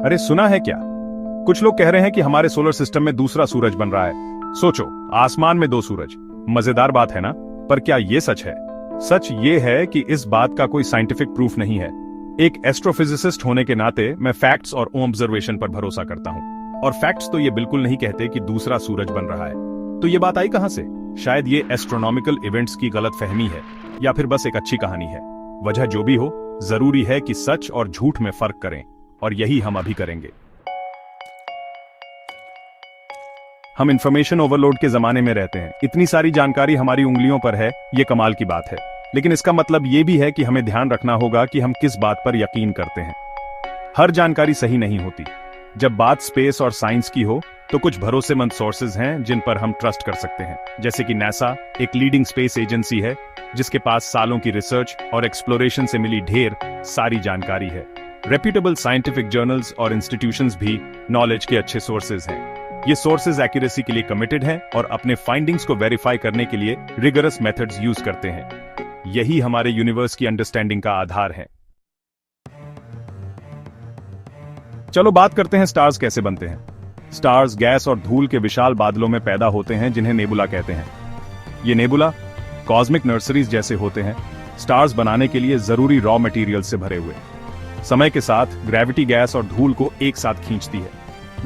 अरे सुना है क्या? कुछ लोग कह रहे हैं कि हमारे सोलर सिस्टम में दूसरा सूरज बन रहा है। सोचो, आसमान में दो सूरज। मजेदार बात है ना? पर क्या ये सच है? सच ये है कि इस बात का कोई साइंटिफिक प्रूफ नहीं है। एक एस्ट्रोफिजिसिस्ट होने के नाते मैं फैक्ट्स और ऑब्जर्वेशन पर भरोसा करता हूं। और फैक्ट्स तो ये बिल्कुल नहीं कहते कि दूसरा सूरज बन रहा है। तो ये बात आई कहां से? शायद ये एस्ट्रोनॉमिकल इवेंट्स की गलतफहमी है, या फिर बस एक अच्छी कहानी है। वजह जो भी हो, जरूरी है कि सच और झूठ में फर्क करें, और यही हम अभी करेंगे। हम इंफॉर्मेशन ओवरलोड के जमाने में रहते हैं। इतनी सारी जानकारी हमारी उंगलियों पर है, ये कमाल की बात है। लेकिन इसका मतलब ये भी है कि हमें ध्यान रखना होगा कि हम किस बात पर यकीन करते हैं। हर जानकारी सही नहीं होती। जब बात स्पेस और साइंस की हो, तो कुछ भरोसेमंद सोर्सेज हैं जिन पर हम ट्रस्ट कर सकते हैं। जैसे कि नासा एक लीडिंग स्पेस एजेंसी है, जिसके पास सालों की रिसर्च और एक्सप्लोरेशन से मिली ढेर सारी जानकारी है। रेप्यूटेबल साइंटिफिक जर्नल्स और इंस्टीट्यूशंस भी नॉलेज के अच्छे सोर्सेज हैं। ये सोर्सेज एक्यूरेसी के लिए कमिटेड हैं और अपने फाइंडिंग्स को वेरीफाई करने के लिए रिगरस मेथड्स यूज करते हैं। यही हमारे यूनिवर्स की अंडरस्टैंडिंग का आधार है। चलो बात करते हैं स्टार्स कैसे बनते हैं। स्टार्स गैस और धूल के विशाल बादलों में पैदा होते हैं, जिन्हें नेबुला कहते हैं। ये नेबुला कॉस्मिक नर्सरीज जैसे होते हैं, स्टार्स बनाने के लिए जरूरी रॉ मटेरियल से भरे हुए। समय के साथ ग्रेविटी गैस और धूल को एक साथ खींचती है।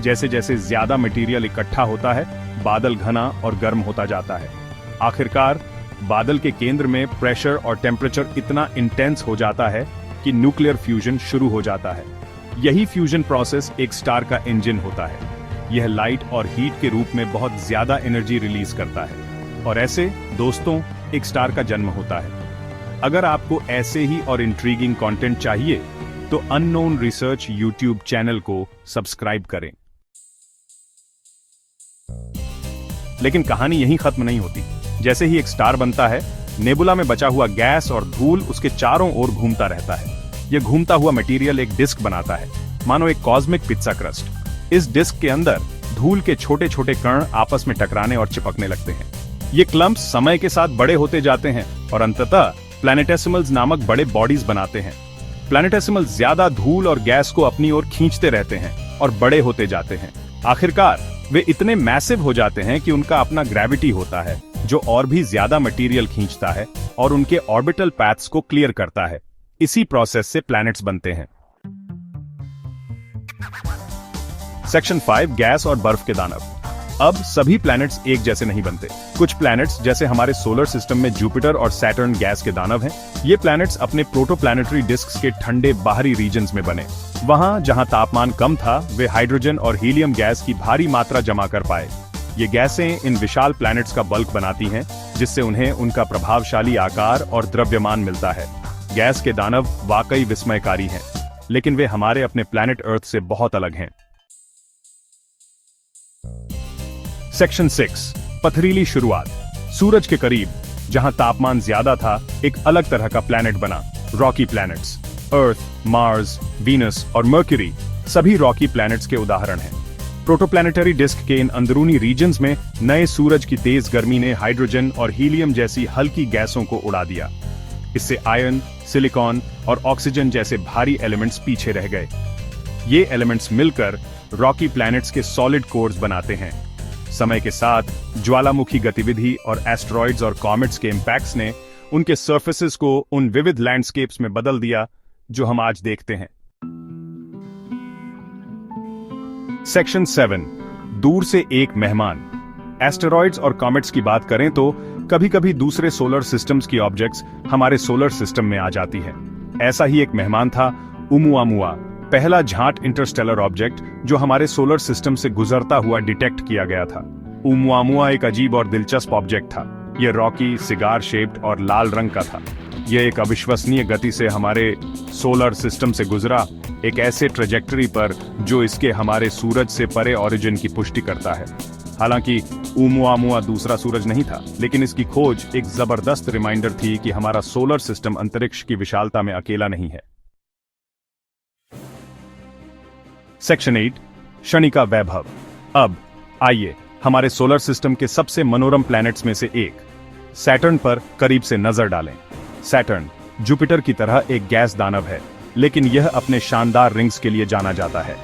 जैसे जैसे ज्यादा मटेरियल इकट्ठा होता है, बादल घना और गर्म होता जाता है। आखिरकार बादल के केंद्र में प्रेशर और टेम्परेचर इतना इंटेंस हो जाता है कि न्यूक्लियर फ्यूजन शुरू हो जाता है। यही फ्यूजन प्रोसेस एक स्टार का इंजन होता है। यह लाइट और हीट के रूप में बहुत ज्यादा एनर्जी रिलीज करता है, और ऐसे दोस्तों एक स्टार का जन्म होता है। अगर आपको ऐसे ही और इंट्रीगिंग कंटेंट चाहिए, तो अननोन रिसर्च यूट्यूब चैनल को सब्सक्राइब करें। लेकिन कहानी यहीं खत्म नहीं होती। जैसे ही एक स्टार बनता है, नेबुला में बचा हुआ गैस और धूल उसके चारों ओर घूमता रहता है। यह घूमता हुआ मटेरियल एक डिस्क बनाता है, मानो एक कॉस्मिक पिज्जा क्रस्ट। इस डिस्क के अंदर धूल के छोटे छोटे कण आपस में टकराने और चिपकने लगते हैं। ये क्लम्प्स समय के साथ बड़े होते जाते हैं और अंततः प्लैनेटेसिमल्स नामक बड़े बॉडीज बनाते हैं। प्लैनेटेसिमल्स ज्यादा धूल और गैस को अपनी ओर खींचते रहते हैं और बड़े होते जाते हैं। आखिरकार वे इतने मैसिव हो जाते हैं कि उनका अपना ग्रेविटी होता है, जो और भी ज्यादा मटेरियल खींचता है और उनके ऑर्बिटल पैथ्स को क्लियर करता है। इसी प्रोसेस से प्लैनेट्स बनते हैं। सेक्शन 5, गैस और बर्फ के दानव। अब सभी प्लैनेट्स एक जैसे नहीं बनते। कुछ प्लैनेट्स, जैसे हमारे सोलर सिस्टम में जुपिटर और सैटर्न, गैस के दानव हैं। ये प्लैनेट्स अपने प्रोटोप्लैनेटरी डिस्क्स के ठंडे बाहरी रीजन्स में बने। वहां जहां तापमान कम था, वे हाइड्रोजन और हीलियम गैस की भारी मात्रा जमा कर पाए। ये गैसें इन विशाल प्लैनेट्स का बल्क बनाती हैं, जिससे उन्हें उनका प्रभावशाली आकार और द्रव्यमान मिलता है। गैस के दानव वाकई विस्मयकारी हैं, लेकिन वे हमारे अपने प्लैनेट अर्थ से बहुत अलग हैं। सेक्शन 6, पथरीली शुरुआत। सूरज के करीब, जहां तापमान ज्यादा था, एक अलग तरह का प्लैनेट बना, रॉकी प्लैनेट्स। अर्थ, मार्स, वीनस और मर्क्यूरी सभी रॉकी प्लैनेट्स के उदाहरण हैं। प्रोटोप्लैनेटरी डिस्क के इन अंदरूनी रीजन्स में नए सूरज की तेज गर्मी ने हाइड्रोजन और हीलियम जैसी हल्की गैसों को उड़ा दिया। इससे आयरन, सिलिकॉन और ऑक्सीजन जैसे भारी एलिमेंट्स पीछे रह गए। ये एलिमेंट्स मिलकर रॉकी प्लैनेट्स के सॉलिड कोर्स बनाते हैं। समय के साथ ज्वालामुखी गतिविधि और एस्टेरॉइड्स और कॉमेट्स के इंपैक्ट्स ने उनके सरफेसेस को उन विविध लैंडस्केप्स में बदल दिया जो हम आज देखते हैं। सेक्शन 7, दूर से एक मेहमान। एस्टेरॉइड्स और कॉमेट्स की बात करें तो कभी कभी दूसरे सोलर सिस्टम्स की ऑब्जेक्ट्स हमारे सोलर सिस्टम में आ जाती हैं। ऐसा ही एक मेहमान था ओमुआमुआ, पहला झाट इंटरस्टेलर ऑब्जेक्ट जो हमारे सोलर सिस्टम से गुजरता हुआ डिटेक्ट किया गया था। ओमुआमुआ एक अजीब और दिलचस्प ऑब्जेक्ट था। यह रॉकी, सिगार शेप्ड और लाल रंग का था। यह एक अविश्वसनीय गति से हमारे सोलर सिस्टम से गुजरा, एक ऐसे ट्रेजेक्टरी पर जो इसके हमारे सूरज से परे ओरिजिन की पुष्टि करता है। हालांकि ओमुआमुआ दूसरा सूरज नहीं था, लेकिन इसकी खोज एक जबरदस्त रिमाइंडर थी कि हमारा सोलर सिस्टम अंतरिक्ष की विशालता में अकेला नहीं है। सेक्शन 8, शनि का वैभव। अब आइए हमारे सोलर सिस्टम के सबसे मनोरम प्लैनेट्स में से एक सैटर्न पर करीब से नजर डालें। सैटर्न जुपिटर की तरह एक गैस दानव है, लेकिन यह अपने शानदार रिंग्स के लिए जाना जाता है।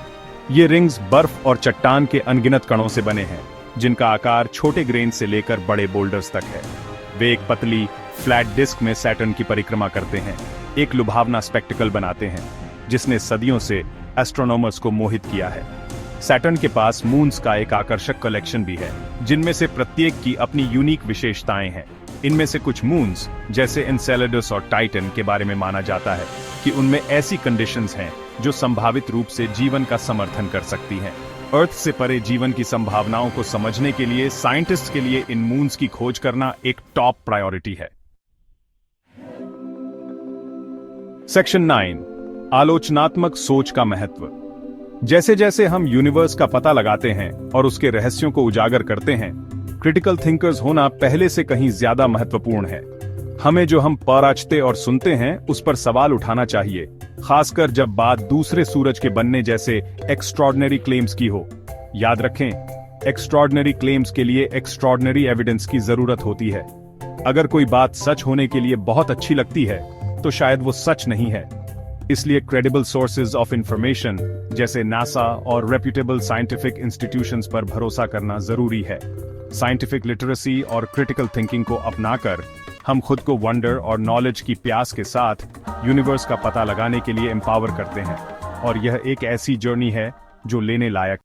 ये रिंग्स बर्फ और चट्टान के अनगिनत कणों से बने हैं, जिनका आकार छोटे ग्रेन से लेकर बड़े बोल्डर्स तक है। वे एक पतली फ्लैट डिस्क में सैटर्न की परिक्रमा करते हैं, एक लुभावना स्पेक्टिकल बनाते हैं जिसने सदियों से एस्ट्रोनॉमर्स को मोहित किया है। सैटर्न के पास मून्स का एक आकर्षक कलेक्शन भी है, जिनमें से प्रत्येक की अपनी यूनिक विशेषताएं हैं। इनमें से कुछ मून्स, जैसे एनसेलेडस और टाइटन, के बारे में माना जाता है कि उनमें ऐसी कंडीशंस हैं जो संभावित रूप से जीवन का समर्थन कर सकती हैं। अर्थ से परे जीवन की संभावनाओं को समझने के लिए साइंटिस्ट के लिए इन मून्स की खोज करना एक टॉप प्रायोरिटी है। सेक्शन 9, आलोचनात्मक सोच का महत्व। जैसे जैसे हम यूनिवर्स का पता लगाते हैं और उसके रहस्यों को उजागर करते हैं, क्रिटिकल थिंकर्स होना पहले से कहीं ज्यादा महत्वपूर्ण है। हमें जो हम पराचते और सुनते हैं उस पर सवाल उठाना चाहिए, खासकर जब बात दूसरे सूरज के बनने जैसे एक्स्ट्रॉर्डिनरी क्लेम्स की हो। याद रखें, एक्स्ट्रॉर्डिनरी क्लेम्स के लिए एक्स्ट्रॉर्डिनरी एविडेंस की जरूरत होती है। अगर कोई बात सच होने के लिए बहुत अच्छी लगती है तो शायद वो सच नहीं है। इसलिए क्रेडिबल सोर्सेज ऑफ इंफॉर्मेशन जैसे नासा और रेप्यूटेबल साइंटिफिक इंस्टीट्यूशंस पर भरोसा करना जरूरी है। साइंटिफिक लिटरेसी और क्रिटिकल थिंकिंग को अपनाकर हम खुद को वंडर और नॉलेज की प्यास के साथ यूनिवर्स का पता लगाने के लिए एम्पावर करते हैं, और यह एक ऐसी जर्नी है जो लेने लायक